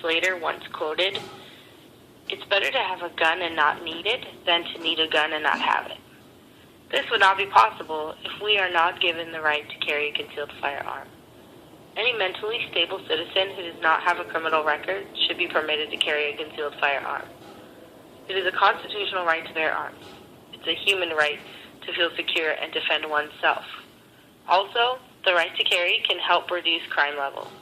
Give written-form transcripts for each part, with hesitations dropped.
Slater once quoted, "It's better to have a gun and not need it than to need a gun and not have it." This would not be possible if we are not given the right to carry a concealed firearm. Any mentally stable citizen who does not have a criminal record should be permitted to carry a concealed firearm. It is a constitutional right to bear arms. It's a human right to feel secure and defend oneself. Also, the right to carry can help reduce crime levels.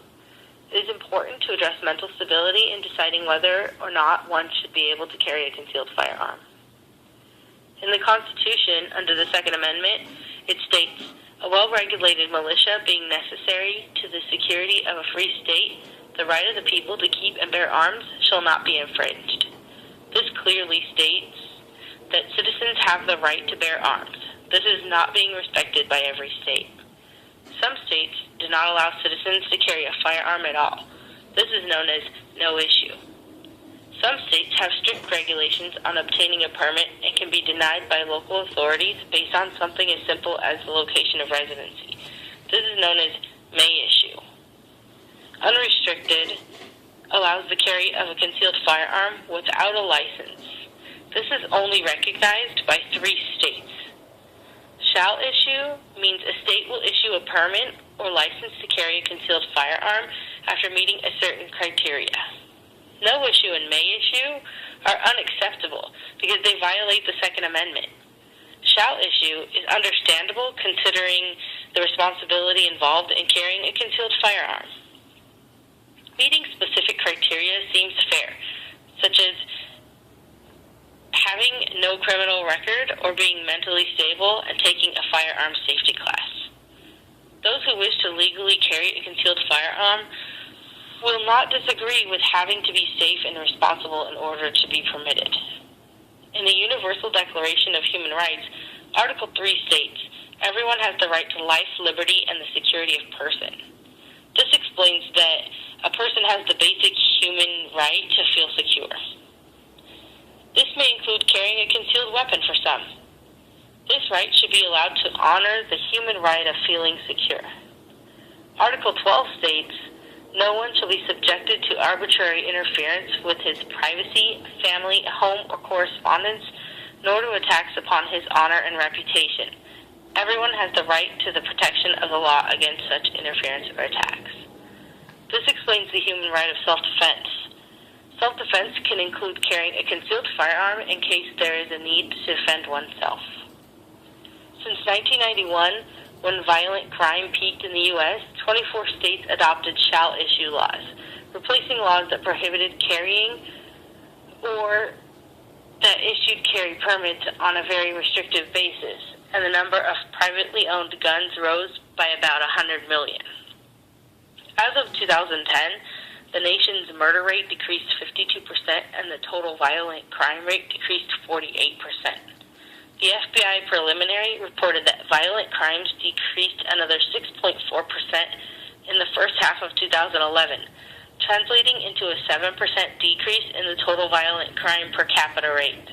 It is important to address mental stability in deciding whether or not one should be able to carry a concealed firearm. In the Constitution, under the Second Amendment, it states, "A well-regulated militia being necessary to the security of a free state, the right of the people to keep and bear arms shall not be infringed." This clearly states that citizens have the right to bear arms. This is not being respected by every state. Some states do not allow citizens to carry a firearm at all. This is known as no issue. Some states have strict regulations on obtaining a permit and can be denied by local authorities based on something as simple as the location of residency. This is known as may issue. Unrestricted allows the carry of a concealed firearm without a license. This is only recognized by 3 states. Shall issue means a state will issue a permit or license to carry a concealed firearm after meeting a certain criteria. No issue and may issue are unacceptable because they violate the Second Amendment. Shall issue is understandable considering the responsibility involved in carrying a concealed firearm. Meeting specific criteria seems fair, such as having no criminal record or being mentally stable and taking a firearm safety class. Those who wish to legally carry a concealed firearm will not disagree with having to be safe and responsible in order to be permitted. In the Universal Declaration of Human Rights, Article 3 states, "Everyone has the right to life, liberty, and the security of person." This explains that a person has the basic human right to feel secure. This may include carrying a concealed weapon for some. This right should be allowed to honor the human right of feeling secure. Article 12 states, "No one shall be subjected to arbitrary interference with his privacy, family, home, or correspondence, nor to attacks upon his honor and reputation. Everyone has the right to the protection of the law against such interference or attacks." This explains the human right of self-defense. Self-defense can include carrying a concealed firearm in case there is a need to defend oneself. Since 1991, when violent crime peaked in the U.S., 24 states adopted shall-issue laws, replacing laws that prohibited carrying or that issued carry permits on a very restrictive basis, and the number of privately owned guns rose by about 100 million. As of 2010, the nation's murder rate decreased 52% and the total violent crime rate decreased 48%. The FBI preliminary reported that violent crimes decreased another 6.4% in the first half of 2011, translating into a 7% decrease in the total violent crime per capita rate.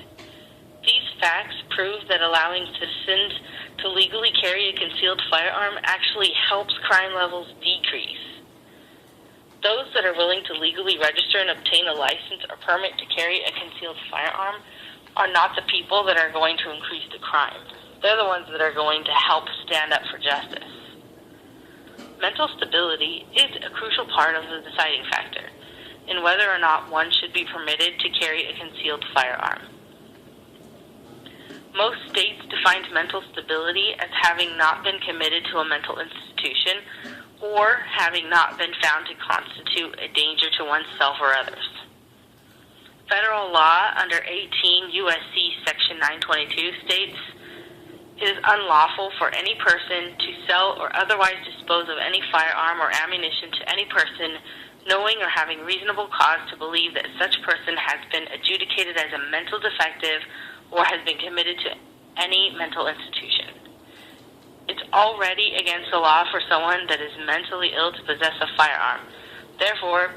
These facts prove that allowing citizens to legally carry a concealed firearm actually helps crime levels decrease. Those that are willing to legally register and obtain a license or permit to carry a concealed firearm are not the people that are going to increase the crime. They're the ones that are going to help stand up for justice. Mental stability is a crucial part of the deciding factor in whether or not one should be permitted to carry a concealed firearm. Most states define mental stability as having not been committed to a mental institution or having not been found to constitute a danger to oneself or others. Federal law under 18 U.S.C. Section 922 states, "It is unlawful for any person to sell or otherwise dispose of any firearm or ammunition to any person knowing or having reasonable cause to believe that such person has been adjudicated as a mental defective or has been committed to any mental institution." It's already against the law for someone that is mentally ill to possess a firearm. Therefore,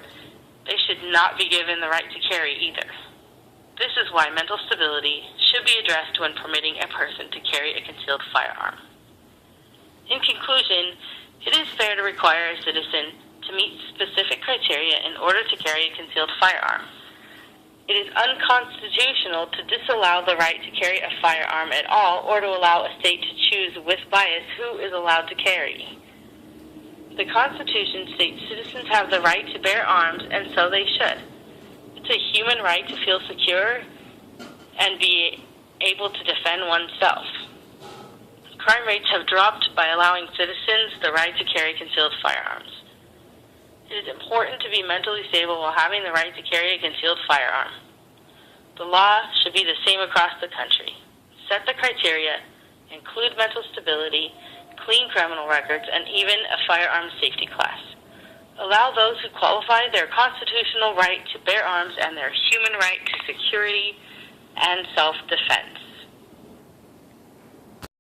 they should not be given the right to carry either. This is why mental stability should be addressed when permitting a person to carry a concealed firearm. In conclusion, it is fair to require a citizen to meet specific criteria in order to carry a concealed firearm. It is unconstitutional to disallow the right to carry a firearm at all or to allow a state to choose with bias who is allowed to carry. The Constitution states citizens have the right to bear arms, and so they should. It's a human right to feel secure and be able to defend oneself. Crime rates have dropped by allowing citizens the right to carry concealed firearms. It is important to be mentally stable while having the right to carry a concealed firearm. The law should be the same across the country. Set the criteria, include mental stability, clean criminal records, and even a firearms safety class. Allow those who qualify their constitutional right to bear arms and their human right to security and self-defense.